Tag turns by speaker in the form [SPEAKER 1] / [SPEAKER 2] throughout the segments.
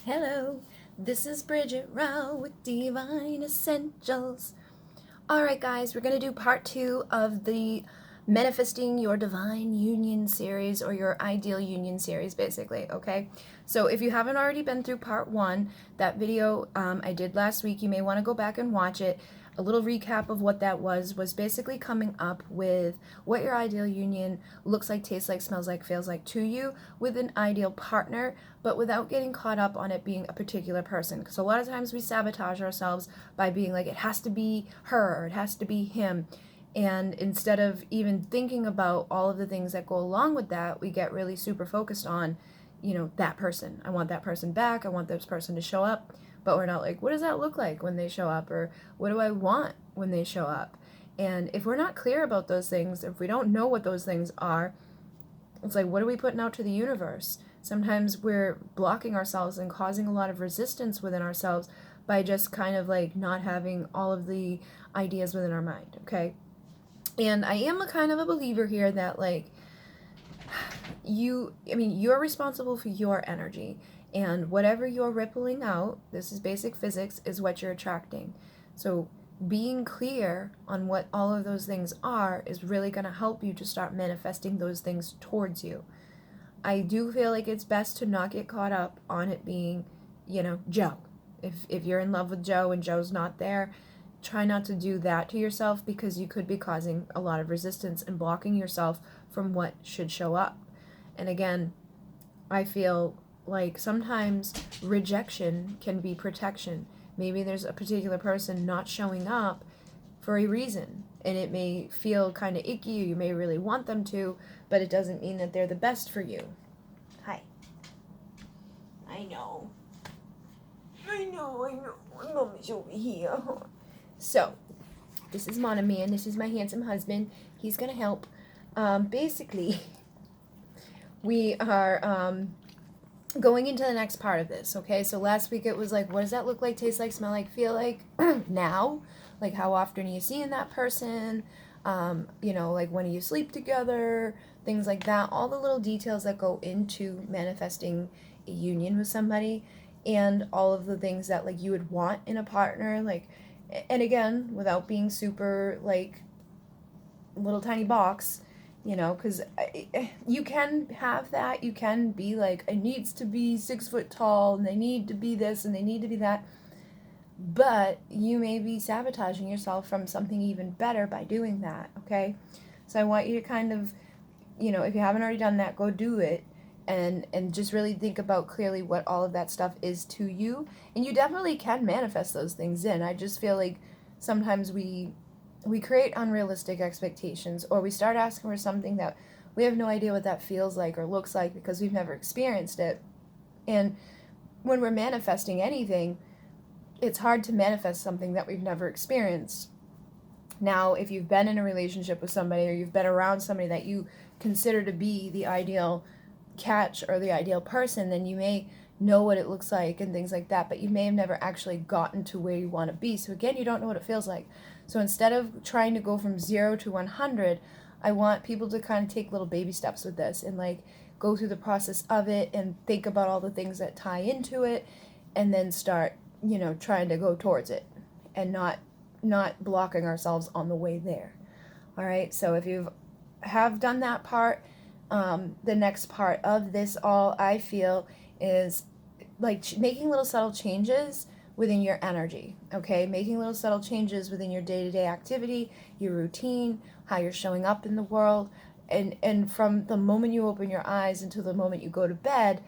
[SPEAKER 1] Hello, this is Bridget Rau with Divine Essentials. Alright, guys, we're going to do part 2 of the Manifesting Your Divine Union series, or your Ideal Union series, basically, okay? So if you haven't already been through part 1, that video I did last week, you may want to go back and watch it. A little recap of what that was basically coming up with what your ideal union looks like, tastes like, smells like, feels like to you with an ideal partner, but without getting caught up on it being a particular person. Because a lot of times we sabotage ourselves by being like, it has to be her or it has to be him. And instead of even thinking about all of the things that go along with that, we get really super focused on, that person. I want that person back. I want this person to show up. But we're not like, what does that look like when they show up? Or what do I want when they show up? And if we're not clear about those things, if we don't know what those things are, it's like, what are we putting out to the universe? Sometimes we're blocking ourselves and causing a lot of resistance within ourselves by just kind of like not having all of the ideas within our mind, okay? And I am a kind of a believer here that like you're responsible for your energy, and whatever you're rippling out, this is basic physics, is what you're attracting. So being clear on what all of those things are is really going to help you to start manifesting those things towards you. I do feel like it's best to not get caught up on it being, Joe. If you're in love with Joe and Joe's not there, try not to do that to yourself, because you could be causing a lot of resistance and blocking yourself from what should show up. And again, I feel like sometimes rejection can be protection. Maybe there's a particular person not showing up for a reason, and it may feel kind of icky, or you may really want them to, but it doesn't mean that they're the best for you. Hi. I know. Mommy's over here. So, this is Mon Ami, and this is my handsome husband. He's gonna help. Basically, we are going into the next part of this, okay? So last week it was like, what does that look like, taste like, smell like, feel like now? Like, how often are you seeing that person? Like, when do you sleep together? Things like that. All the little details that go into manifesting a union with somebody, and all of the things that, like, you would want in a partner. Like, and again, without being super, like, little tiny box, because you can have that. You can be like, it needs to be 6 foot tall, and they need to be this, and they need to be that. But you may be sabotaging yourself from something even better by doing that, okay? So I want you to kind of, if you haven't already done that, go do it, and just really think about clearly what all of that stuff is to you. And you definitely can manifest those things in. I just feel like sometimes we create unrealistic expectations, or we start asking for something that we have no idea what that feels like or looks like, because we've never experienced it. And when we're manifesting anything, it's hard to manifest something that we've never experienced. Now, if you've been in a relationship with somebody, or you've been around somebody that you consider to be the ideal catch or the ideal person, then you may know what it looks like and things like that, but you may have never actually gotten to where you want to be. So again, you don't know what it feels like. So instead of trying to go from 0 to 100, I want people to kind of take little baby steps with this, and like go through the process of it and think about all the things that tie into it, and then start, trying to go towards it, and not blocking ourselves on the way there. All right. So if you have done that part, the next part of this all, I feel, is like making little subtle changes within your energy, okay? Making little subtle changes within your day-to-day activity, your routine, how you're showing up in the world, and from the moment you open your eyes until the moment you go to bed,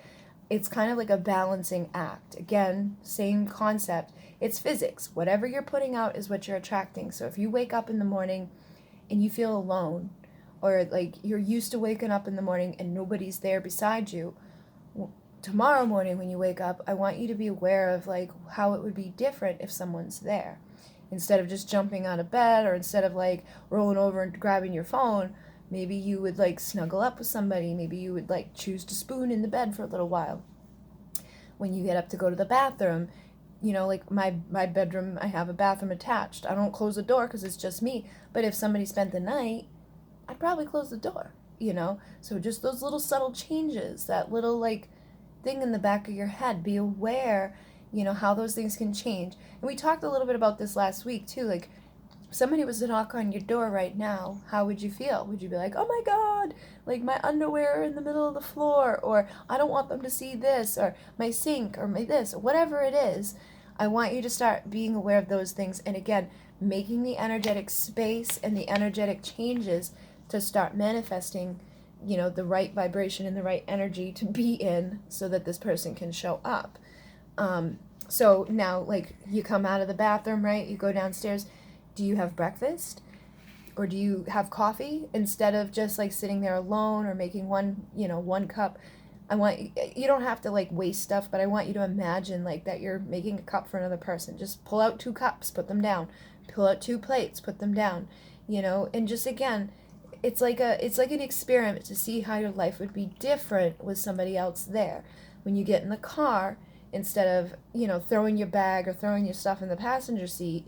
[SPEAKER 1] it's kind of like a balancing act. Again, same concept. It's physics. Whatever you're putting out is what you're attracting. So if you wake up in the morning and you feel alone, or like you're used to waking up in the morning and nobody's there beside you, tomorrow morning when you wake up, I want you to be aware of like how it would be different if someone's there. Instead of just jumping out of bed, or instead of like rolling over and grabbing your phone, maybe you would like snuggle up with somebody. Maybe you would like choose to spoon in the bed for a little while. When you get up to go to the bathroom, like my bedroom, I have a bathroom attached. I don't close the door because it's just me. But if somebody spent the night, I'd probably close the door, So just those little subtle changes, that little like thing in the back of your head. Be aware, how those things can change. And we talked a little bit about this last week too. Like, if somebody was to knock on your door right now, how would you feel? Would you be like, oh my God, like my underwear in the middle of the floor, or I don't want them to see this, or my sink, or my this, or whatever it is. I want you to start being aware of those things. And again, making the energetic space and the energetic changes to start manifesting, the right vibration and the right energy to be in so that this person can show up. So now, like, you come out of the bathroom, right? You go downstairs. Do you have breakfast? Or do you have coffee instead of just like sitting there alone or making one cup? You don't have to like waste stuff, but I want you to imagine like that you're making a cup for another person. Just pull out 2 cups, put them down. Pull out 2 plates, put them down. And just again, it's like an experiment to see how your life would be different with somebody else there. When you get in the car, instead of, throwing your bag or throwing your stuff in the passenger seat,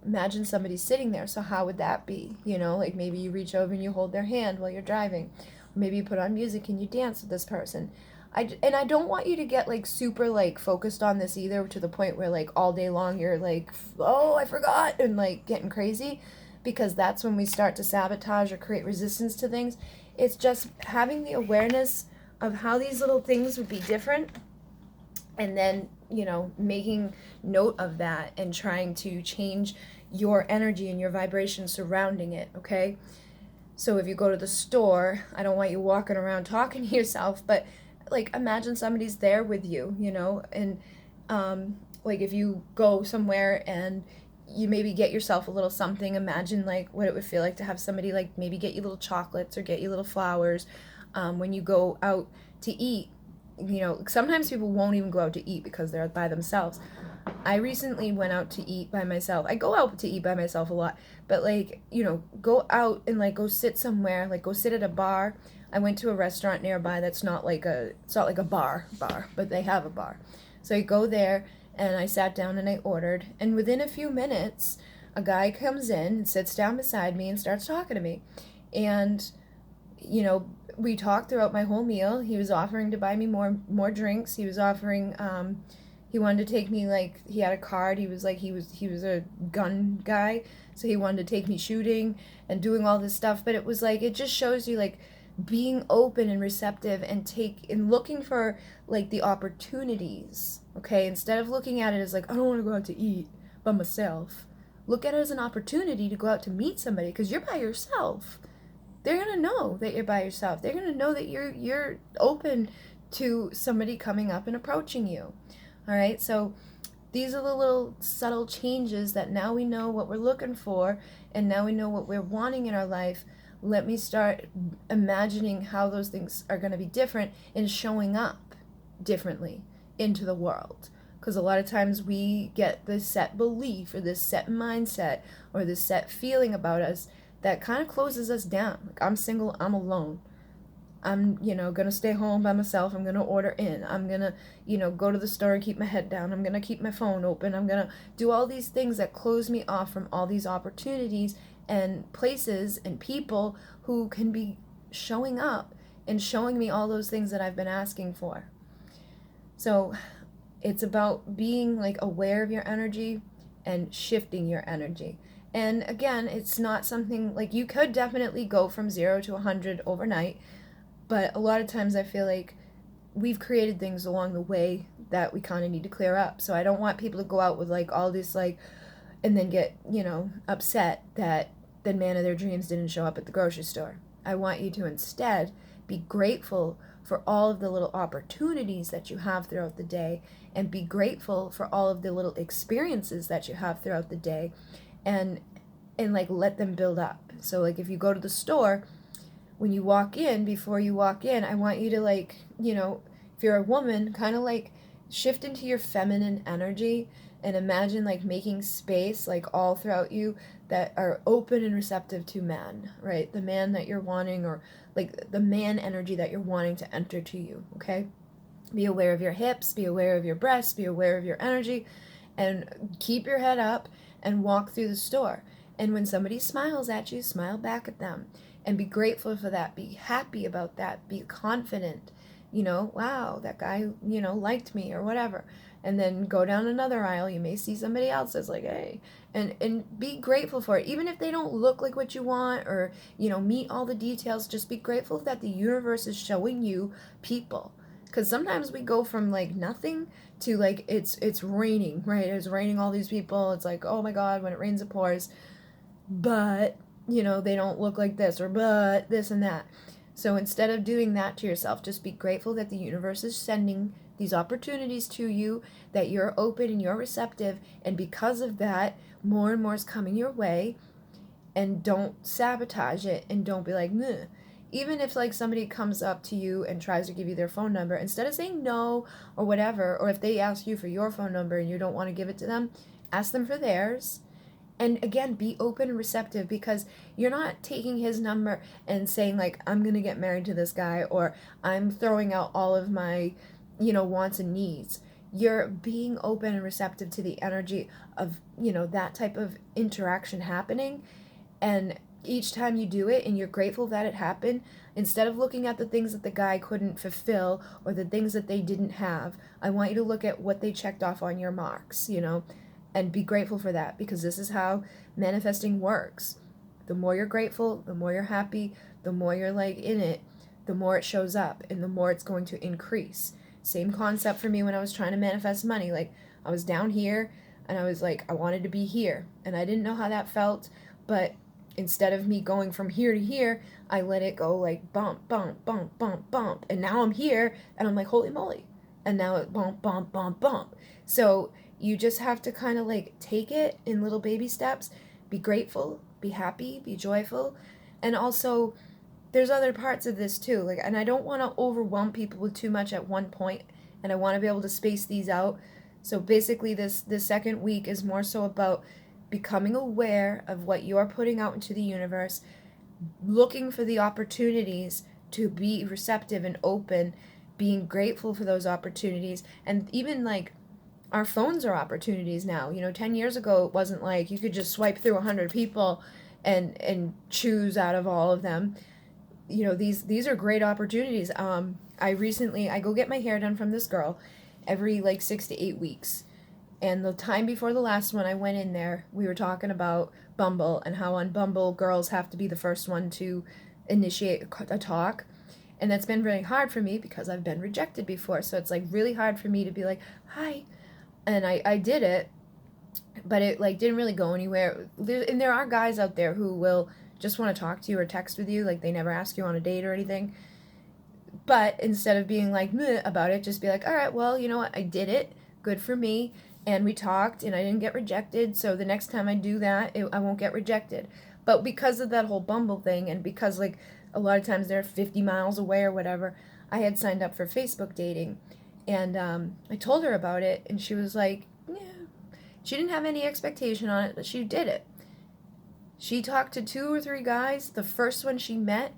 [SPEAKER 1] imagine somebody sitting there. So how would that be? Like maybe you reach over and you hold their hand while you're driving. Maybe you put on music and you dance with this person. I don't want you to get like super like focused on this either, to the point where like all day long you're like, oh, I forgot, and like getting crazy, because that's when we start to sabotage or create resistance to things. It's just having the awareness of how these little things would be different, and then, making note of that and trying to change your energy and your vibration surrounding it, okay? So if you go to the store, I don't want you walking around talking to yourself, but like imagine somebody's there with you, and like if you go somewhere and you maybe get yourself a little something, imagine like what it would feel like to have somebody like maybe get you little chocolates or get you little flowers. When you go out to eat, sometimes people won't even go out to eat because they're by themselves. I recently went out to eat by myself. I go out to eat by myself a lot, but like, go out and like go sit somewhere, like go sit at a bar. I went to a restaurant nearby it's not like a bar, but they have a bar. So I go there and I sat down and I ordered, and within a few minutes, a guy comes in and sits down beside me and starts talking to me. And, we talked throughout my whole meal. He was offering to buy me more drinks. He was offering, he wanted to take me, like, he had a card. He was a gun guy, so he wanted to take me shooting and doing all this stuff. But it was like, it just shows you, like, being open and receptive and looking for, like, the opportunities, okay? Instead of looking at it as, like, I don't want to go out to eat by myself. Look at it as an opportunity to go out to meet somebody, because you're by yourself. They're going to know that you're by yourself. They're going to know that you're open to somebody coming up and approaching you. All right, so these are the little subtle changes that now we know what we're looking for, and now we know what we're wanting in our life. Let me start imagining how those things are going to be different and showing up differently into the world. Because a lot of times we get this set belief or this set mindset or this set feeling about us that kind of closes us down. Like, I'm single, I'm alone. I'm, gonna stay home by myself. I'm gonna order in. I'm gonna, go to the store and keep my head down. I'm gonna keep my phone open. I'm gonna do all these things that close me off from all these opportunities and places and people who can be showing up and showing me all those things that I've been asking for. So it's about being like aware of your energy and shifting your energy. And again, it's not something like you could definitely go from 0 to 100 overnight. But a lot of times I feel like we've created things along the way that we kind of need to clear up. So I don't want people to go out with like all this like, and then get, upset that the man of their dreams didn't show up at the grocery store. I want you to instead be grateful for all of the little opportunities that you have throughout the day, and be grateful for all of the little experiences that you have throughout the day, and like let them build up. So like if you go to the store, when you walk in, before you walk in, I want you to like, if you're a woman, kind of like shift into your feminine energy and imagine like making space like all throughout you that are open and receptive to man, right? The man that you're wanting, or like the man energy that you're wanting to enter to you, okay? Be aware of your hips, be aware of your breasts, be aware of your energy, and keep your head up and walk through the store. And when somebody smiles at you, smile back at them. And be grateful for that. Be happy about that. Be confident. you know, wow, that guy, you know, liked me or whatever. And then go down another aisle, you may see somebody else that's like, hey, and be grateful for it. Even if they don't look like what you want or, you know, meet all the details, just be grateful that the universe is showing you people. Because sometimes we go from like nothing to like it's raining, right? It's raining all these people. It's like, oh my God, when it rains it pours. But, you know, they don't look like this, or but this and that. So instead of doing that to yourself, just be grateful that the universe is sending these opportunities to you, that you're open and you're receptive, and because of that, more and more is coming your way. And don't sabotage it, and don't be like, meh. Even if like somebody comes up to you and tries to give you their phone number, instead of saying no or whatever, or if they ask you for your phone number and you don't want to give it to them, ask them for theirs. And again, be open and receptive, because you're not taking his number and saying like, I'm going to get married to this guy, or I'm throwing out all of my, you know, wants and needs. You're being open and receptive to the energy of, you know, that type of interaction happening. And each time you do it and you're grateful that it happened, instead of looking at the things that the guy couldn't fulfill or the things that they didn't have, I want you to look at what they checked off on your marks, you know, and be grateful for that, because this is how manifesting works. The more you're grateful, the more you're happy, the more you're like in it, the more it shows up and the more it's going to increase. Same concept for me when I was trying to manifest money. Like, I was down here and I was like, I wanted to be here, and I didn't know how that felt, but instead of me going from here to here, I let it go like bump, bump, bump, bump, bump. And now I'm here and I'm like, holy moly. And now it bump, bump, bump, bump. So you just have to kind of like take it in little baby steps. Be grateful, be happy, be joyful. And also, there's other parts of this too. Like, and I don't want to overwhelm people with too much at one point, and I want to be able to space these out. So basically, this second week is more so about becoming aware of what you're putting out into the universe, looking for the opportunities to be receptive and open, being grateful for those opportunities. And even like, our phones are opportunities now. You know, 10 years ago, it wasn't like you could just swipe through 100 people and choose out of all of them. You know, these are great opportunities. I go get my hair done from this girl every like 6 to 8 weeks. And the time before the last one I went in there, we were talking about Bumble and how on Bumble girls have to be the first one to initiate a talk. And that's been really hard for me because I've been rejected before. So it's like really hard for me to be like, hi. And I did it, but it like didn't really go anywhere. And there are guys out there who will just want to talk to you or text with you. Like, they never ask you on a date or anything. But instead of being like meh about it, just be like, all right, well, you know what? I did it. Good for me. And we talked and I didn't get rejected. So the next time I do that, I won't get rejected. But because of that whole Bumble thing, and because like a lot of times they're 50 miles away or whatever, I had signed up for Facebook dating. And I told her about it, and she was like, yeah. She didn't have any expectation on it, but she did it. She talked to 2 or 3 guys. The first one she met,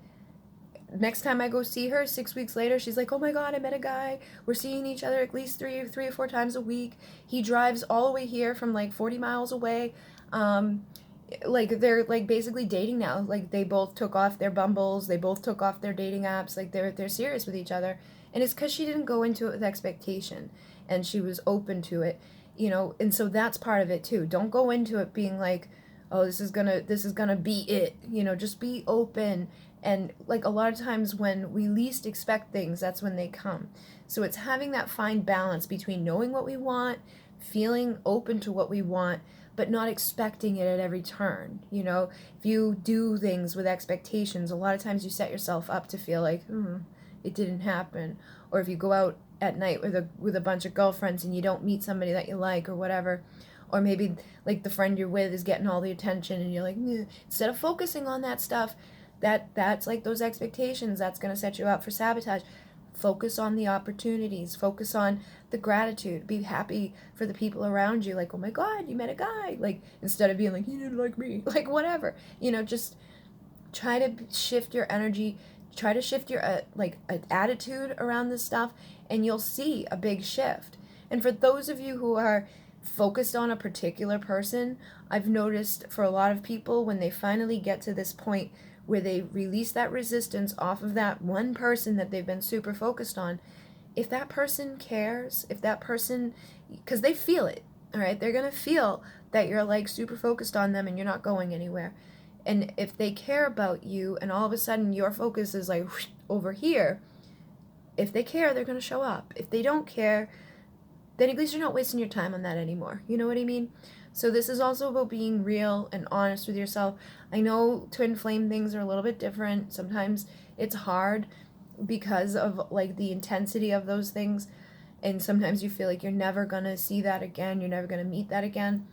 [SPEAKER 1] next time I go see her, 6 weeks later, she's like, oh my God, I met a guy. We're seeing each other at least three or 4 times a week. He drives all the way here from like 40 miles away. Like, they're like basically dating now. Like, they both took off their Bumbles. They both took off their dating apps. Like, they're serious with each other. And it's because she didn't go into it with expectation, and she was open to it, you know. And so that's part of it too. Don't go into it being like, oh, this is gonna be it, you know. Just be open. And like, a lot of times when we least expect things, that's when they come. So it's having that fine balance between knowing what we want, feeling open to what we want, but not expecting it at every turn. You know, if you do things with expectations, a lot of times you set yourself up to feel like, it didn't happen. Or if you go out at night with a bunch of girlfriends and you don't meet somebody that you like or whatever, or maybe like the friend you're with is getting all the attention and you're like, instead of focusing on that stuff, that's like those expectations, that's going to set you up for sabotage. Focus on the opportunities. Focus on the gratitude. Be happy for the people around you. Like, oh my God, you met a guy. Like, instead of being like, he didn't like me. Like, whatever. You know, just try to shift your energy. Try to shift your attitude around this stuff, and you'll see a big shift. And for those of you who are focused on a particular person, I've noticed for a lot of people, when they finally get to this point where they release that resistance off of that one person that they've been super focused on. If that person cares, if that person, because they feel it, all right? They're going to feel that you're like super focused on them and you're not going anywhere. And if they care about you and all of a sudden your focus is like over here, if they care, they're going to show up. If they don't care, then at least you're not wasting your time on that anymore. You know what I mean? So this is also about being real and honest with yourself. I know twin flame things are a little bit different. Sometimes it's hard because of like the intensity of those things, and sometimes you feel like you're never gonna see that again, you're never gonna meet that again.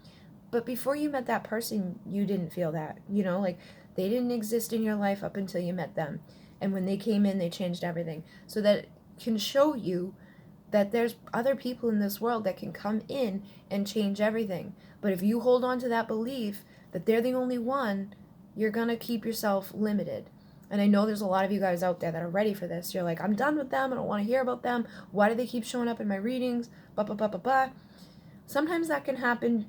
[SPEAKER 1] But before you met that person, you didn't feel that, you know, like they didn't exist in your life up until you met them, and when they came in, they changed everything. So that can show you that there's other people in this world that can come in and change everything. But if you hold on to that belief that they're the only one, you're gonna keep yourself limited. And I know there's a lot of you guys out there that are ready for this. You're like, I'm done with them. I don't want to hear about them. Why do they keep showing up in my readings? Blah, blah, blah, blah, blah. Sometimes that can happen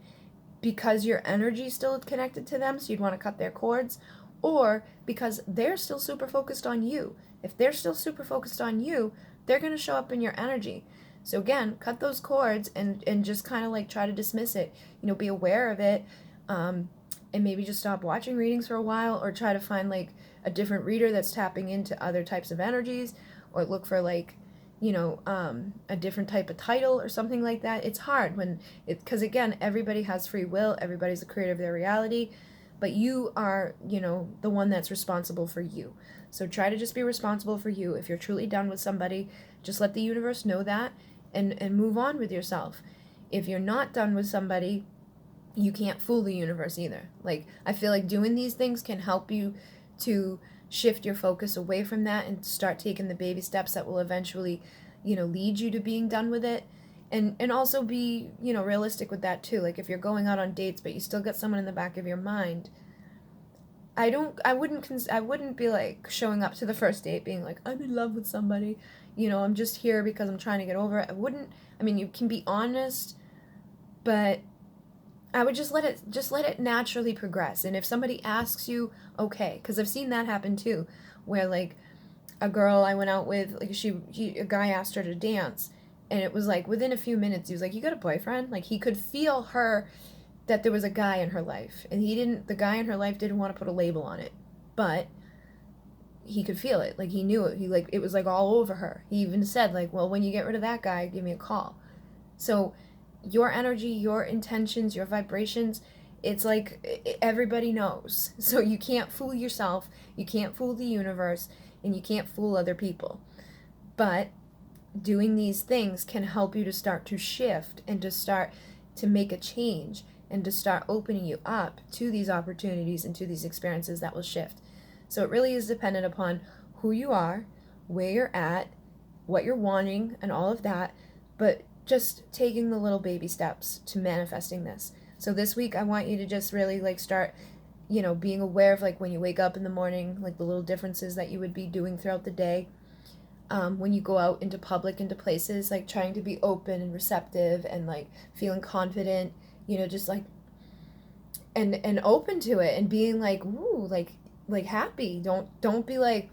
[SPEAKER 1] because your energy is still connected to them, so you'd want to cut their cords, or because they're still super focused on you. If they're still super focused on you, they're going to show up in your energy. So again, cut those cords and just kind of like try to dismiss it. You know, be aware of it, and maybe just stop watching readings for a while, or try to find like a different reader that's tapping into other types of energies, or look for like, you know, a different type of title or something like that. It's hard when because again, everybody has free will, everybody's the creator of their reality, but you are, you know, the one that's responsible for you. So try to just be responsible for you. If you're truly done with somebody, just let the universe know that, and move on with yourself. If you're not done with somebody, you can't fool the universe either. Like, I feel like doing these things can help you to shift your focus away from that and start taking the baby steps that will eventually, you know, lead you to being done with it. And also be, you know, realistic with that too. Like, if you're going out on dates but you still got someone in the back of your mind, I wouldn't be like showing up to the first date being like, I'm in love with somebody, you know, I'm just here because I'm trying to get over it. I mean, you can be honest, but I would just let it naturally progress. And if somebody asks you, okay, because I've seen that happen too, where like a girl I went out with, like a guy asked her to dance, and it was like within a few minutes he was like, you got a boyfriend? Like, he could feel that there was a guy in her life, and the guy in her life didn't want to put a label on it, but he could feel it. Like, he knew it. It was like all over her. He even said like, well, when you get rid of that guy, give me a call. So your energy, your intentions, your vibrations, it's like everybody knows. So you can't fool yourself, you can't fool the universe, and you can't fool other people. But doing these things can help you to start to shift and to start to make a change and to start opening you up to these opportunities and to these experiences that will shift. So it really is dependent upon who you are, where you're at, what you're wanting, and all of that. But just taking the little baby steps to manifesting this. So this week I want you to just really like start, you know, being aware of like when you wake up in the morning, like the little differences that you would be doing throughout the day. When you go out into public, into places, like trying to be open and receptive and like feeling confident, you know, just like and open to it and being like, ooh, like happy. Don't be like,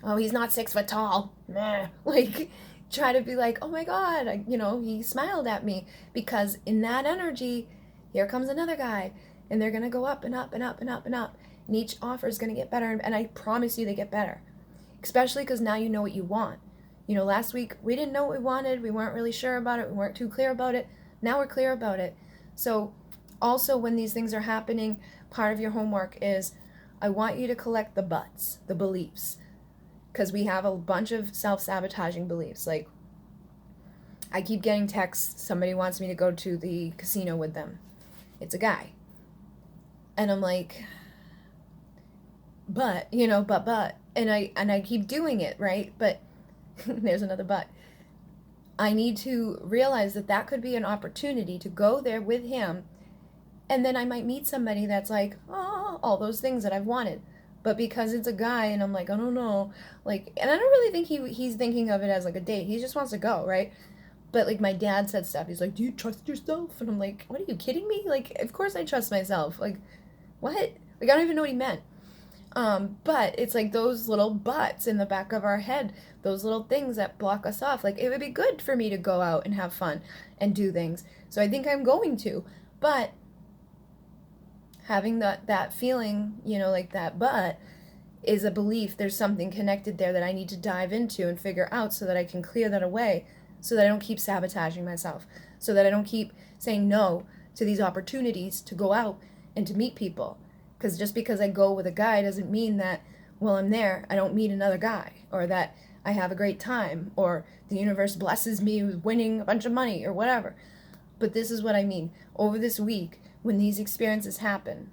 [SPEAKER 1] oh, he's not 6 foot tall. Nah. Like, try to be like, oh my God, you know, he smiled at me, because in that energy, here comes another guy, and they're going to go up and up and up and up and up, and each offer is going to get better, and I promise you they get better, especially because now you know what you want. You know, last week, we didn't know what we wanted, we weren't really sure about it, we weren't too clear about it, now we're clear about it. So, also, when these things are happening, part of your homework is, I want you to collect the buts, the beliefs, because we have a bunch of self-sabotaging beliefs. Like, I keep getting texts, somebody wants me to go to the casino with them. It's a guy. And I'm like, but, you know, but, and I keep doing it, right? But, there's another but. I need to realize that could be an opportunity to go there with him, and then I might meet somebody that's like, oh, all those things that I've wanted. But because it's a guy, and I'm like, I don't know, like, and I don't really think he's thinking of it as like a date. He just wants to go, right? But like, my dad said stuff. He's like, do you trust yourself? And I'm like, what, are you kidding me? Like, of course I trust myself. Like, what? Like, I don't even know what he meant. But it's like those little buts in the back of our head, those little things that block us off. Like, it would be good for me to go out and have fun and do things. So I think I'm going to. But having that feeling, like that but is a belief. There's something connected there that I need to dive into and figure out so that I can clear that away, so that I don't keep sabotaging myself, so that I don't keep saying no to these opportunities to go out and to meet people. Because just because I go with a guy doesn't mean that while I'm there, I don't meet another guy, or that I have a great time, or the universe blesses me with winning a bunch of money, or whatever. But this is what I mean. Over this week, when these experiences happen,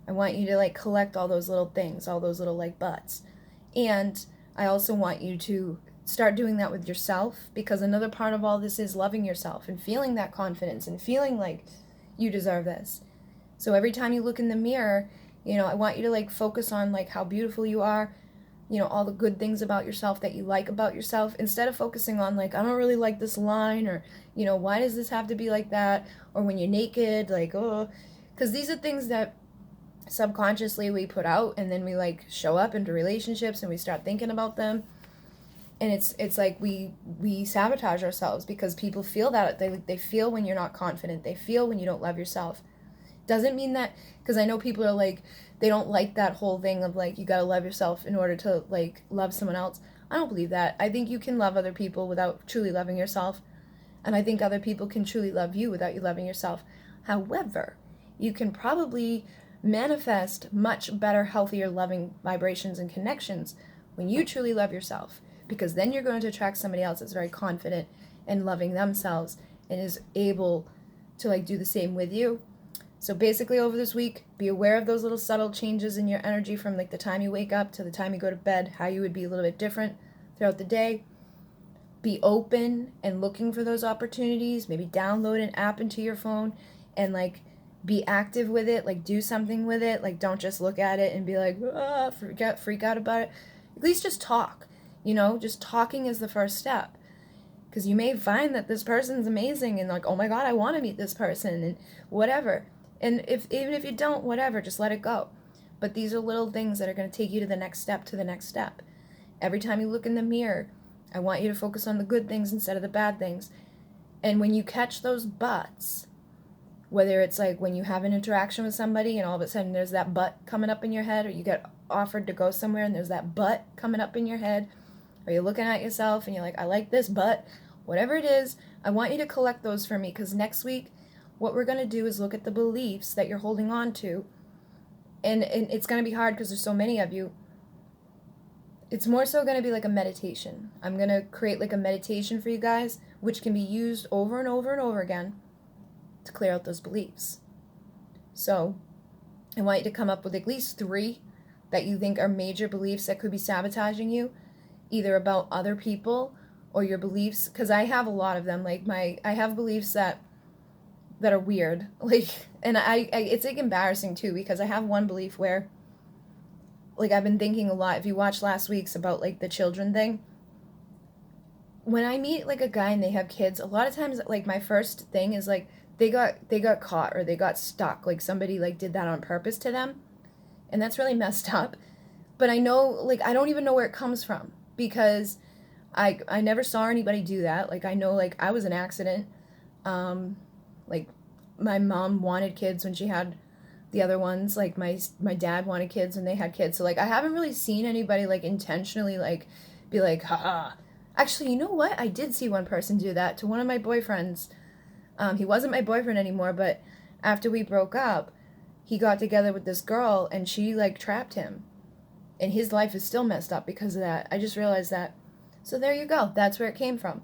[SPEAKER 1] I want you to collect all those little things, all those little buts. And I also want you to start doing that with yourself, because another part of all this is loving yourself and feeling that confidence and feeling like you deserve this. So every time you look in the mirror, I want you to focus on how beautiful you are, all the good things about yourself that you like about yourself, instead of focusing on I don't really like this line, or why does this have to be like that, or when you're naked, oh, because these are things that subconsciously we put out, and then we show up into relationships and we start thinking about them, and it's like we sabotage ourselves because people feel that they feel when you're not confident, they feel when you don't love yourself. Doesn't mean that, because I know people are they don't like that whole thing of you gotta love yourself in order to love someone else. I don't believe that. I think you can love other people without truly loving yourself, and I think other people can truly love you without you loving yourself. However, you can probably manifest much better, healthier, loving vibrations and connections when you truly love yourself, because then you're going to attract somebody else that's very confident and loving themselves and is able to do the same with you. So basically, over this week, be aware of those little subtle changes in your energy from the time you wake up to the time you go to bed, how you would be a little bit different throughout the day. Be open and looking for those opportunities. Maybe download an app into your phone and be active with it, do something with it. Don't just look at it and be freak out about it. At least just talk. Just talking is the first step. Because you may find that this person's amazing and oh my God, I want to meet this person and whatever. And even if you don't, whatever, just let it go. But these are little things that are going to take you to the next step. Every time you look in the mirror, I want you to focus on the good things instead of the bad things. And when you catch those buts, whether it's when you have an interaction with somebody and all of a sudden there's that butt coming up in your head, or you get offered to go somewhere and there's that butt coming up in your head, or you're looking at yourself and you're I like this butt, whatever it is, I want you to collect those for me, because next week what we're going to do is look at the beliefs that you're holding on to. And it's going to be hard because there's so many of you. It's more so going to be a meditation. I'm going to create a meditation for you guys, which can be used over and over and over again to clear out those beliefs. So I want you to come up with at least 3 that you think are major beliefs that could be sabotaging you, either about other people or your beliefs, because I have a lot of them. I have beliefs that are weird, and I it's embarrassing too, because I have one belief where I've been thinking a lot. If you watched last week's about the children thing, when I meet a guy and they have kids, a lot of times my first thing is they got caught or they got stuck, somebody did that on purpose to them, and that's really messed up. But I know I don't even know where it comes from, because I never saw anybody do that. I know I was an accident. My mom wanted kids when she had the other ones. My dad wanted kids when they had kids. So I haven't really seen anybody intentionally be haha. Actually, you know what? I did see one person do that to one of my boyfriends. He wasn't my boyfriend anymore, but after we broke up, he got together with this girl and she trapped him. And his life is still messed up because of that. I just realized that. So there you go. That's where it came from.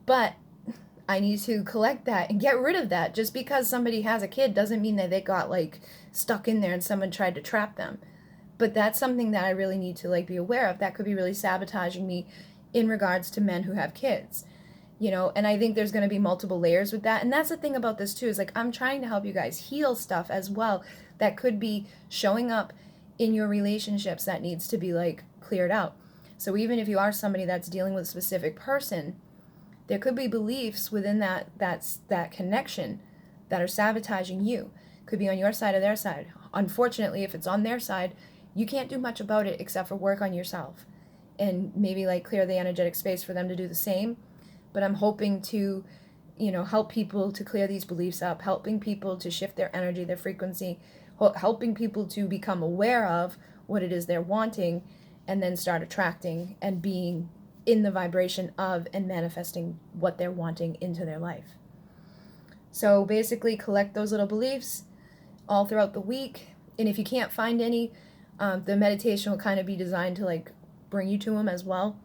[SPEAKER 1] But I need to collect that and get rid of that. Just because somebody has a kid doesn't mean that they got stuck in there and someone tried to trap them. But that's something that I really need to be aware of. That could be really sabotaging me in regards to men who have kids. And I think there's going to be multiple layers with that. And that's the thing about this too, is I'm trying to help you guys heal stuff as well that could be showing up in your relationships that needs to be cleared out. So even if you are somebody that's dealing with a specific person, there could be beliefs within that connection that are sabotaging you. Could be on your side or their side. Unfortunately, if it's on their side, you can't do much about it except for work on yourself and maybe like clear the energetic space for them to do the same. But I'm hoping to, you know, help people to clear these beliefs up, helping people to shift their energy, their frequency, helping people to become aware of what it is they're wanting, and then start attracting and being in the vibration of and manifesting what they're wanting into their life. So basically collect those little beliefs all throughout the week. And if you can't find any, the meditation will kind of be designed to like bring you to them as well.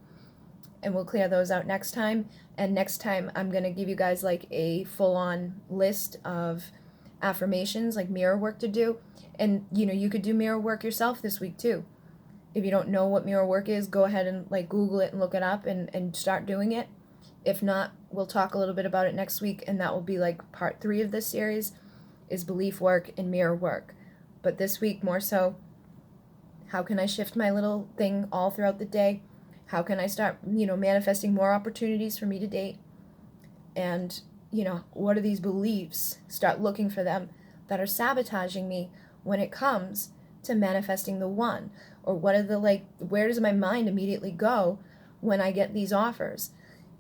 [SPEAKER 1] And we'll clear those out next time. And next time I'm going to give you guys like a full-on list of affirmations, like mirror work to do. And you know, you could do mirror work yourself this week too. If you don't know what mirror work is, go ahead and like Google it and look it up and start doing it. If not, we'll talk a little bit about it next week, and that will be like part 3 of this series, is belief work and mirror work. But this week more so, how can I shift my little thing all throughout the day? How can I start, you know, manifesting more opportunities for me to date? And, you know, what are these beliefs? Start looking for them that are sabotaging me when it comes to manifesting the one. Or what are the, like, where does my mind immediately go when I get these offers?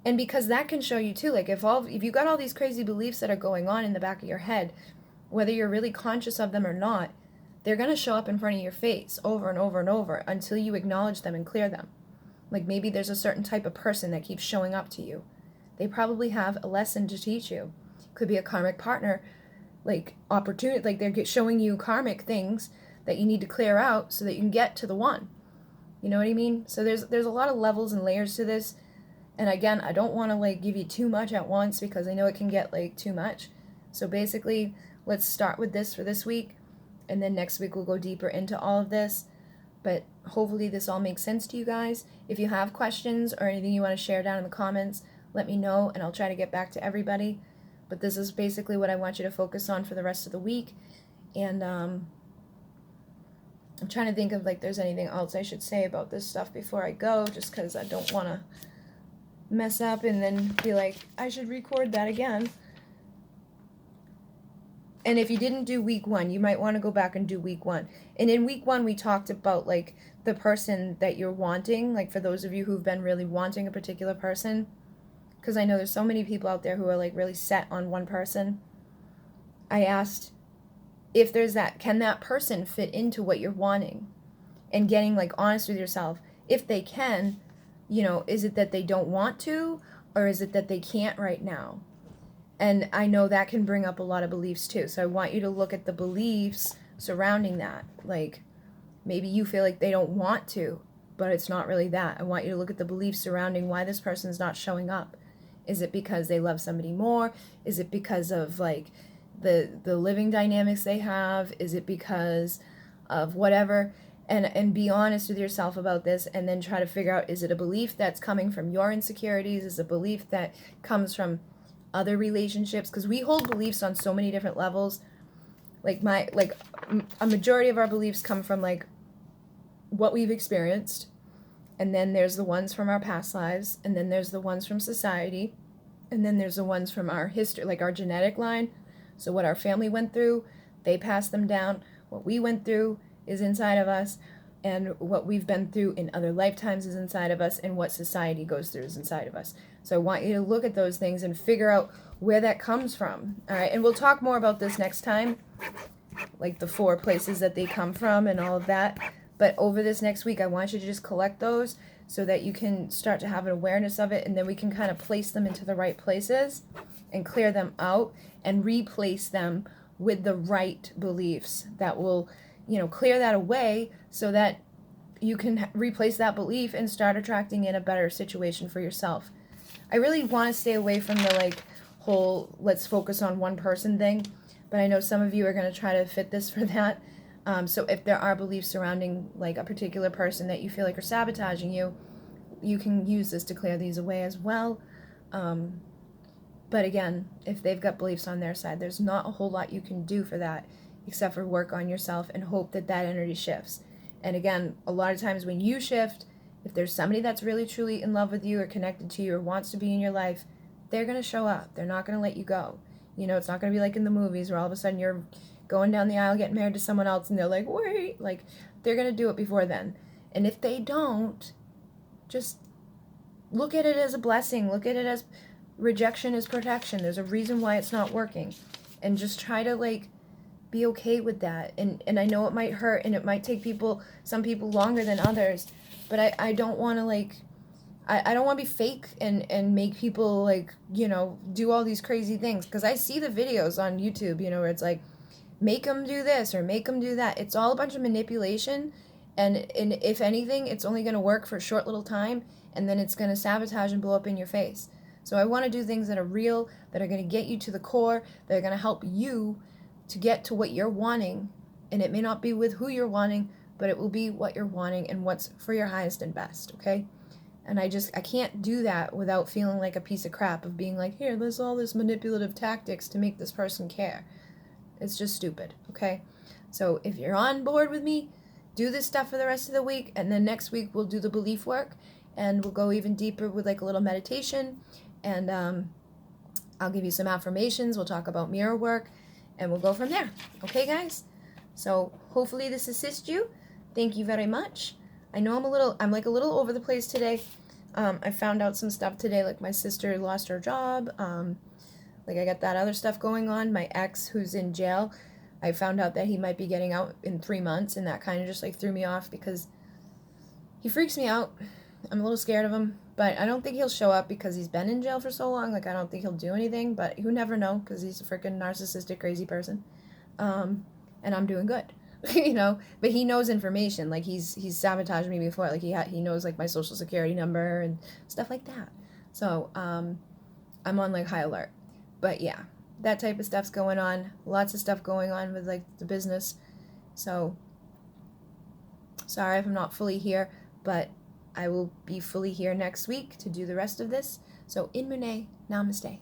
[SPEAKER 1] And because that can show you too, like if you got all these crazy beliefs that are going on in the back of your head, whether you're really conscious of them or not, they're going to show up in front of your face over and over and over until you acknowledge them and clear them. Like maybe there's a certain type of person that keeps showing up to you. They probably have a lesson to teach you. Could be a karmic partner, like opportunity, like they're showing you karmic things that you need to clear out so that you can get to the one. You know what I mean? So there's a lot of levels and layers to this. And again, I don't want to like give you too much at once because I know it can get like too much. So basically, let's start with this for this week, and then next week we'll go deeper into all of this. But hopefully this all makes sense to you guys. If you have questions or anything you want to share down in the comments, let me know and I'll try to get back to everybody. But this is basically what I want you to focus on for the rest of the week. And I'm trying to think of like there's anything else I should say about this stuff before I go, just because I don't want to mess up and then be like, I should record that again. And if you didn't do week 1, you might want to go back and do week 1. And in week 1, we talked about like the person that you're wanting, like for those of you who've been really wanting a particular person, because I know there's so many people out there who are like really set on one person. I asked if there's that, can that person fit into what you're wanting? And getting like honest with yourself. If they can, you know, is it that they don't want to, or is it that they can't right now? And I know that can bring up a lot of beliefs too. So I want you to look at the beliefs surrounding that. Like maybe you feel like they don't want to, but it's not really that. I want you to look at the beliefs surrounding why this person's not showing up. Is it because they love somebody more? Is it because of like the living dynamics they have? Is it because of whatever? And be honest with yourself about this, and then try to figure out, is it a belief that's coming from your insecurities? Is it a belief that comes from other relationships? Because we hold beliefs on so many different levels. Like a majority of our beliefs come from like what we've experienced, and then there's the ones from our past lives, and then there's the ones from society, and then there's the ones from our history, like our genetic line. So what our family went through, they passed them down. What we went through is inside of us, and what we've been through in other lifetimes is inside of us, and what society goes through is inside of us. So I want you to look at those things and figure out where that comes from. All right, and we'll talk more about this next time, like the 4 places that they come from and all of that. But over this next week, I want you to just collect those so that you can start to have an awareness of it, and then we can kind of place them into the right places and clear them out and replace them with the right beliefs that will, you know, clear that away so that you can replace that belief and start attracting in a better situation for yourself. I really want to stay away from the like whole let's focus on one person thing, but I know some of you are going to try to fit this for that. So if there are beliefs surrounding like a particular person that you feel like are sabotaging you, you can use this to clear these away as well. But again, if they've got beliefs on their side, there's not a whole lot you can do for that except for work on yourself and hope that that energy shifts. And again, a lot of times when you shift, if there's somebody that's really truly in love with you or connected to you or wants to be in your life, they're going to show up. They're not going to let you go. You know, it's not going to be like in the movies where all of a sudden you're going down the aisle getting married to someone else and they're like, wait, like they're going to do it before then. And if they don't, just look at it as a blessing. Look at it as rejection is protection. There's a reason why it's not working. And just try to, like, be okay with that. And I know it might hurt and it might take some people longer than others, but I don't want to, like, I don't want to be fake and make people, like, you know, do all these crazy things. Because I see the videos on YouTube, you know, where it's like, make them do this or make them do that. It's all a bunch of manipulation. And if anything, it's only going to work for a short little time. And then it's going to sabotage and blow up in your face. So I want to do things that are real, that are going to get you to the core, that are going to help you to get to what you're wanting. And it may not be with who you're wanting, but it will be what you're wanting and what's for your highest and best, okay? And I can't do that without feeling like a piece of crap of being like, here, there's all this manipulative tactics to make this person care. It's just stupid, okay? So if you're on board with me, do this stuff for the rest of the week, and then next week we'll do the belief work, and we'll go even deeper with, like, a little meditation, and I'll give you some affirmations, we'll talk about mirror work, and we'll go from there. Okay, guys? So hopefully this assists you. Thank you very much. I know I'm like a little over the place today. I found out some stuff today, like my sister lost her job. Like, I got that other stuff going on. My ex, who's in jail, I found out that he might be getting out in 3 months, and that kind of just, like, threw me off because he freaks me out. I'm a little scared of him, but I don't think he'll show up because he's been in jail for so long. Like, I don't think he'll do anything, but you never know because he's a freaking narcissistic, crazy person. And I'm doing good, you know, but he knows information. Like, he's sabotaged me before. Like, he knows, like, my social security number and stuff like that. So, I'm on, like, high alert. But yeah, that type of stuff's going on. Lots of stuff going on with, like, the business. So, sorry if I'm not fully here, but I will be fully here next week to do the rest of this. So, in Mune, namaste.